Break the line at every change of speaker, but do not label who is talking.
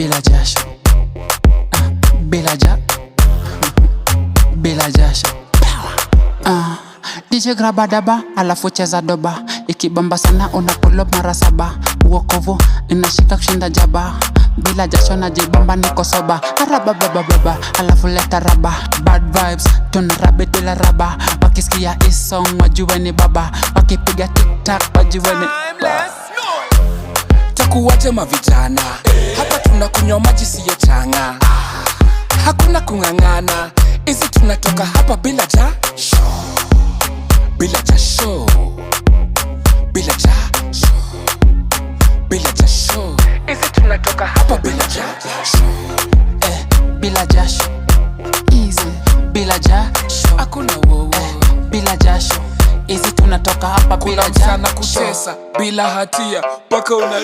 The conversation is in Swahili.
bila jasho, bila jasho. DJ graba daba, alafu cheza doba. Ikibamba sana unapull up mara 7. Uokovu inashika kushinda jaba. Bila jasho najibamba niko soba. Arababababa, alafu leta raba. Bad vibes, tuna rabbit bila raba. Wakisikia hii song wajue ni baba. Wakipiga tiktak wajue ni
takuwaje mavijana. Hapa tunakunywa maji siyo changa. Hakuna kungangana. Hizi tunatoka hapa bila jasho. Bila jasho. Bila jasho. Bila jasho. Hizi tunatoka hapa bila jasho.
bila jasho. Easy. Bila jasho.
Hakuna wowo.
Bila jasho. Hizi tunatoka hapa bila jasho.
Kuna msana kutesa bila hatia paka una